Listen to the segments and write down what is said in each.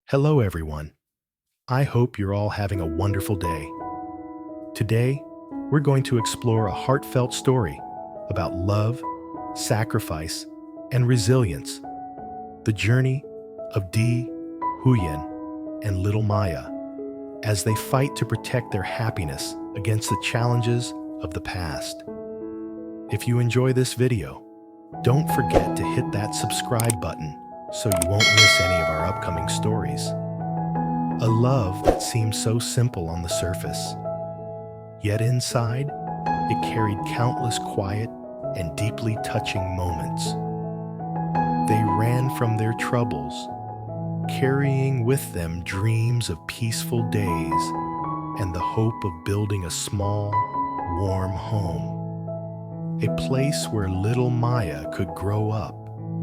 Hello, everyone. I hope you're all having a wonderful day. Today, we're going to explore a heartfelt story about love, sacrifice, and resilience. The journey of Di, Huyen, and little Maya as they fight to protect their happiness against the challenges of the past. If you enjoy this video, don't forget to hit that subscribe button so you won't miss any of our upcoming stories. A love that seemed so simple on the surface, yet inside, it carried countless quiet and deeply touching moments. They ran from their troubles, carrying with them dreams of peaceful days and the hope of building a small, warm home. A place where little Maya could grow up,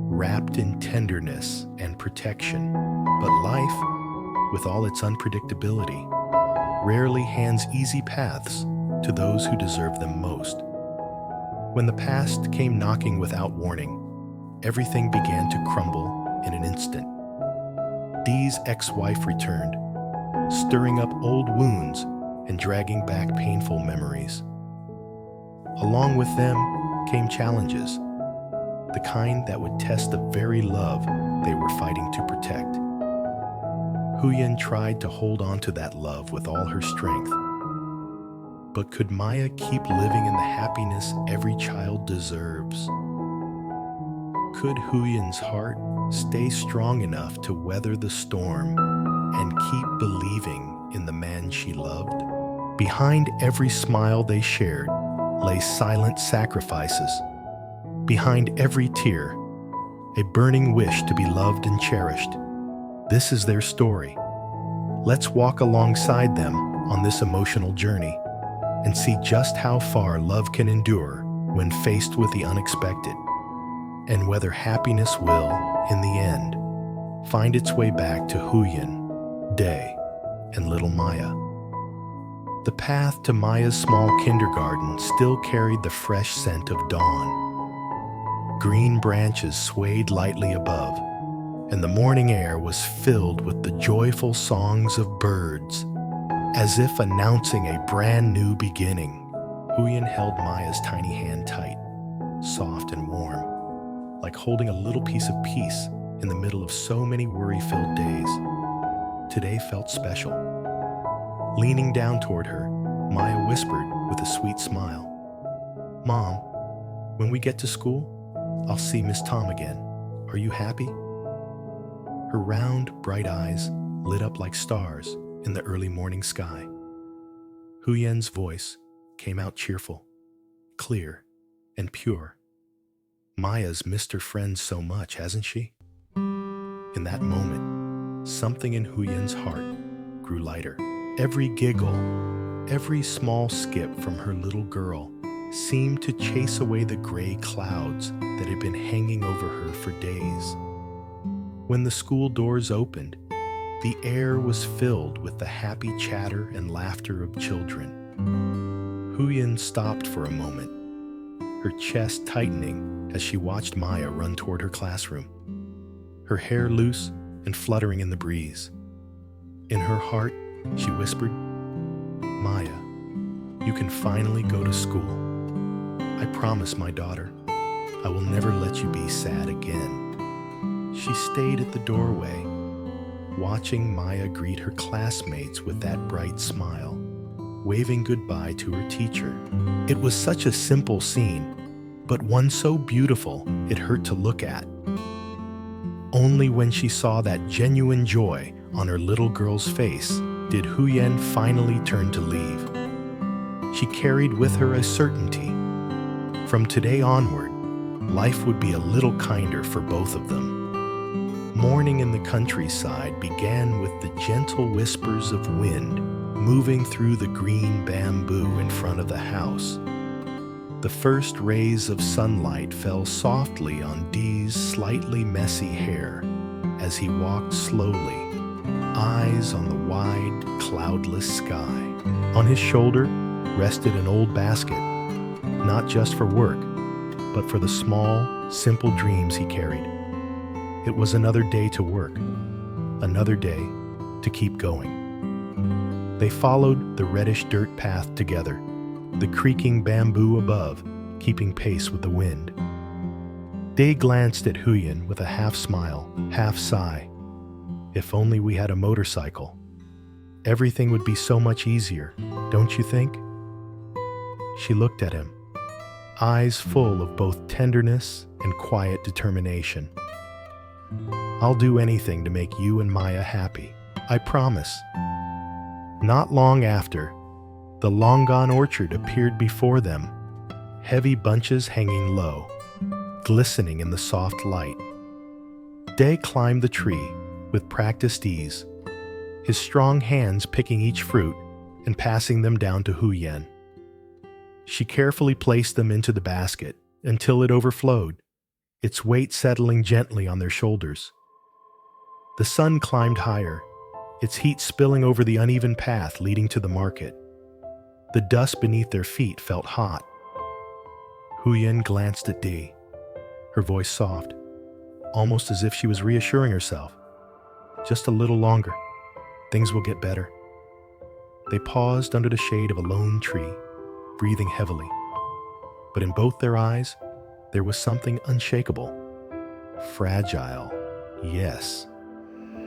wrapped in tenderness and protection. But life, with all its unpredictability, rarely hands easy paths to those who deserve them most. When the past came knocking without warning, everything began to crumble in an instant. Dee's ex-wife returned, stirring up old wounds and dragging back painful memories. Along with them came challenges, the kind that would test the very love they were fighting to protect. Huyen tried to hold on to that love with all her strength. But could Maya keep living in the happiness every child deserves? Could Huyen's heart stay strong enough to weather the storm and keep believing in the man she loved? Behind every smile they shared lay silent sacrifices. Behind every tear, a burning wish to be loved and cherished. This is their story. Let's walk alongside them on this emotional journey and see just how far love can endure when faced with the unexpected, and whether happiness will, in the end, find its way back to Huyen, Day, and little Maya. The path to Maya's small kindergarten still carried the fresh scent of dawn. Green branches swayed lightly above, and the morning air was filled with the joyful songs of birds, as if announcing a brand new beginning. Huyen held Maya's tiny hand tight, soft and warm, like holding a little piece of peace in the middle of so many worry-filled days. Today felt special. Leaning down toward her, Maya whispered with a sweet smile, "Mom, when we get to school, I'll see Miss Tom again. Are you happy?" Her round, bright eyes lit up like stars in the early morning sky. Huyen's voice came out cheerful, clear, and pure. Maya's missed her friends so much, hasn't she? In that moment, something in Huyen's heart grew lighter. Every giggle, every small skip from her little girl seemed to chase away the gray clouds that had been hanging over her for days. When the school doors opened, the air was filled with the happy chatter and laughter of children. Huyen stopped for a moment, her chest tightening as she watched Maya run toward her classroom, her hair loose and fluttering in the breeze. In her heart, she whispered, "Maya, you can finally go to school. I promise, my daughter, I will never let you be sad again." She stayed at the doorway, watching Maya greet her classmates with that bright smile, waving goodbye to her teacher. It was such a simple scene, but one so beautiful it hurt to look at. Only when she saw that genuine joy on her little girl's face did Huyen finally turn to leave. She carried with her a certainty. From today onward, life would be a little kinder for both of them. Morning in the countryside began with the gentle whispers of wind moving through the green bamboo in front of the house. The first rays of sunlight fell softly on Dee's slightly messy hair as he walked slowly, eyes on the wide, cloudless sky. On his shoulder rested an old basket, not just for work, but for the small, simple dreams he carried. It was another day to work, another day, to keep going. They followed the reddish dirt path together, the creaking bamboo above keeping pace with the wind. Day glanced at Huyen with a half smile, half sigh. If only we had a motorcycle. Everything would be so much easier, don't you think? She looked at him, eyes full of both tenderness and quiet determination. I'll do anything to make you and Maya happy, I promise. Not long after, the long-gone orchard appeared before them, heavy bunches hanging low, glistening in the soft light. Day climbed the tree with practiced ease, his strong hands picking each fruit and passing them down to Huyen. She carefully placed them into the basket until it overflowed, its weight settling gently on their shoulders. The sun climbed higher, its heat spilling over the uneven path leading to the market. The dust beneath their feet felt hot. Huyen glanced at Dee, her voice soft, almost as if she was reassuring herself. Just a little longer. Things will get better. They paused under the shade of a lone tree, breathing heavily. But in both their eyes, there was something unshakable. Fragile, yes,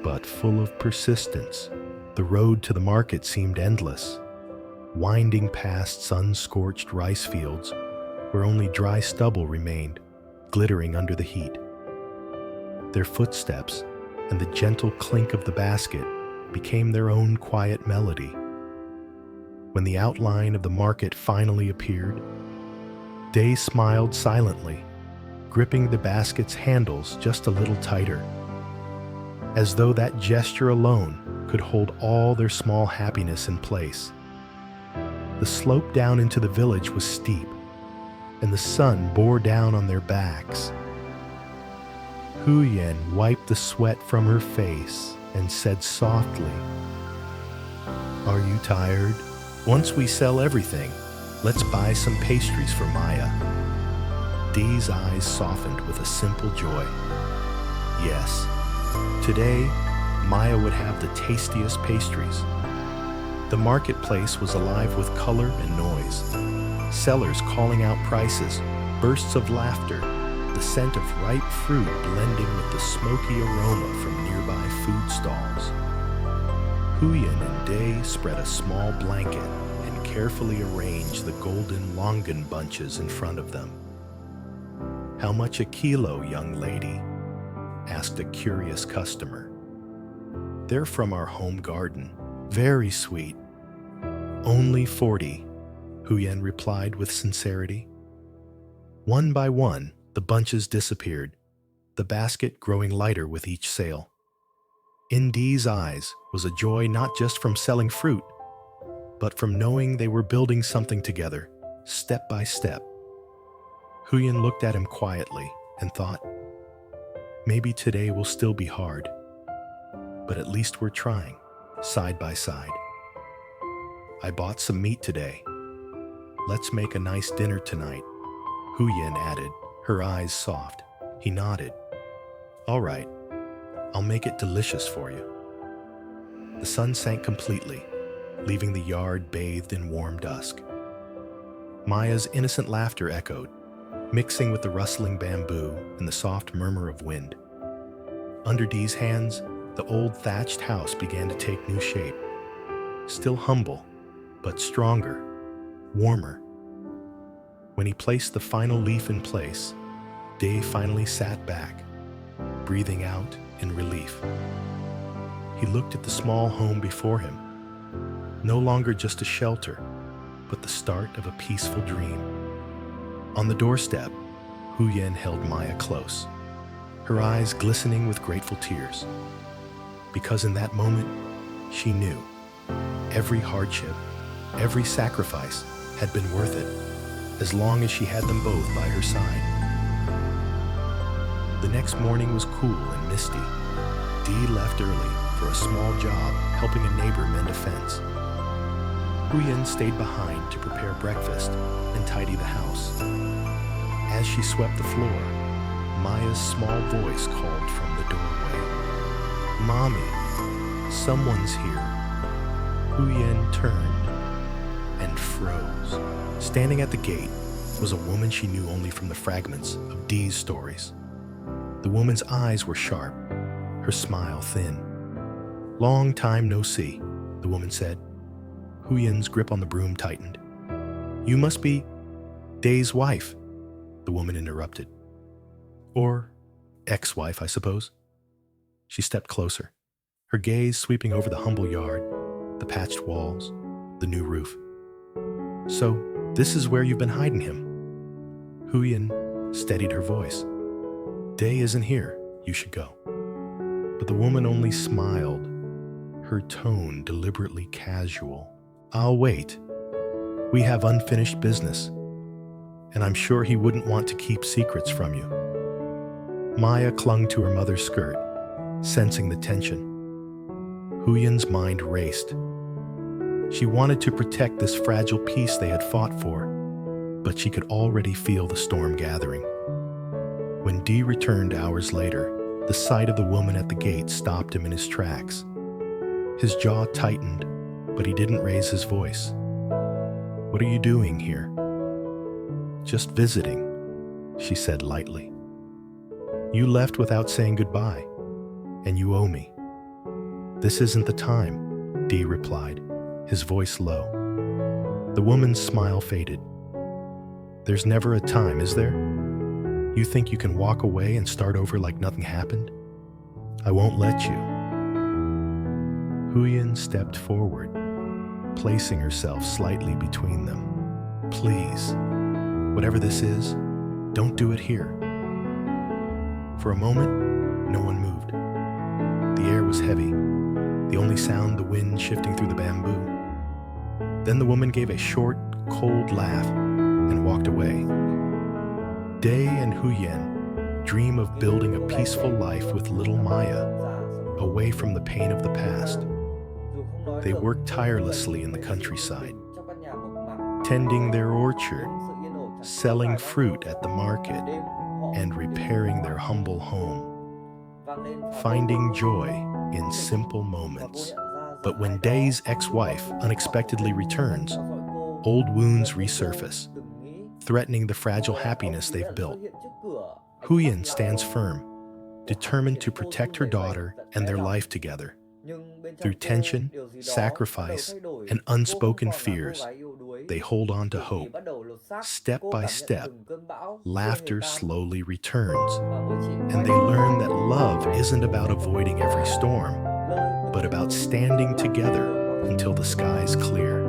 but full of persistence. The road to the market seemed endless, winding past sun-scorched rice fields where only dry stubble remained, glittering under the heat. Their footsteps and the gentle clink of the basket became their own quiet melody. When the outline of the market finally appeared, Day smiled silently, gripping the basket's handles just a little tighter, as though that gesture alone could hold all their small happiness in place. The slope down into the village was steep, and the sun bore down on their backs. Huyen wiped the sweat from her face and said softly, "Are you tired? Once we sell everything, let's buy some pastries for Maya." Dee's eyes softened with a simple joy. Yes, today, Maya would have the tastiest pastries. The marketplace was alive with color and noise. Sellers calling out prices, bursts of laughter, the scent of ripe fruit blending with the smoky aroma from nearby food stalls. Huyen and Day spread a small blanket and carefully arranged the golden longan bunches in front of them. "How much a kilo, young lady?" asked a curious customer. "They're from our home garden. Very sweet." "Only 40, Huyen replied with sincerity. One by one, the bunches disappeared, the basket growing lighter with each sale. In Dee's eyes was a joy not just from selling fruit, but from knowing they were building something together, step by step. Huyen looked at him quietly and thought, maybe today will still be hard, but at least we're trying, side by side. "I bought some meat today. Let's make a nice dinner tonight," Huyen added, her eyes soft. He nodded. "All right, I'll make it delicious for you." The sun sank completely, leaving the yard bathed in warm dusk. Maya's innocent laughter echoed, mixing with the rustling bamboo and the soft murmur of wind. Under Dee's hands, the old thatched house began to take new shape. Still humble, but stronger, warmer. When he placed the final leaf in place, Day finally sat back, breathing out in relief. He looked at the small home before him, no longer just a shelter, but the start of a peaceful dream. On the doorstep, Huyen held Maya close, her eyes glistening with grateful tears. Because in that moment, she knew every hardship, every sacrifice had been worth it, as long as she had them both by her side. The next morning was cool and misty. Dee left early for a small job helping a neighbor mend a fence. Huyen stayed behind to prepare breakfast and tidy the house. As she swept the floor, Maya's small voice called from the doorway. "Mommy, someone's here." Huyen turned and froze. Standing at the gate was a woman she knew only from the fragments of Dee's stories. The woman's eyes were sharp, her smile thin. "Long time no see," the woman said. Huyen's grip on the broom tightened. "You must be Dee's wife," the woman interrupted. "Or ex-wife, I suppose." She stepped closer, her gaze sweeping over the humble yard, the patched walls, the new roof. "So, this is where you've been hiding him." Huyen steadied her voice. "Day isn't here. You should go." But the woman only smiled, her tone deliberately casual. "I'll wait. We have unfinished business, and I'm sure he wouldn't want to keep secrets from you." Maya clung to her mother's skirt, sensing the tension. Huyen's mind raced. She wanted to protect this fragile peace they had fought for, but she could already feel the storm gathering. When Dee returned hours later, the sight of the woman at the gate stopped him in his tracks. His jaw tightened, but he didn't raise his voice. "What are you doing here?" "Just visiting," she said lightly. "You left without saying goodbye, and you owe me." "This isn't the time," Dee replied, his voice low. The woman's smile faded. "There's never a time, is there? You think you can walk away and start over like nothing happened? I won't let you." Huyen stepped forward, placing herself slightly between them. "Please, whatever this is, don't do it here." For a moment, no one moved. The air was heavy, the only sound the wind shifting through the bamboo. Then the woman gave a short, cold laugh and walked away. Day and Huyen dream of building a peaceful life with little Maya, away from the pain of the past. They work tirelessly in the countryside, tending their orchard, selling fruit at the market, and repairing their humble home, finding joy in simple moments. But when Day's ex-wife unexpectedly returns, old wounds resurface, threatening the fragile happiness they've built. Huyen stands firm, determined to protect her daughter and their life together. Through tension, sacrifice, and unspoken fears, they hold on to hope. Step by step, laughter slowly returns, and they learn that love isn't about avoiding every storm, but about standing together until the skies clear.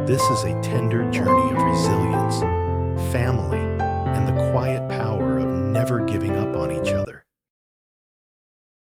This is a tender journey of resilience, family, and the quiet power of never giving up on each other.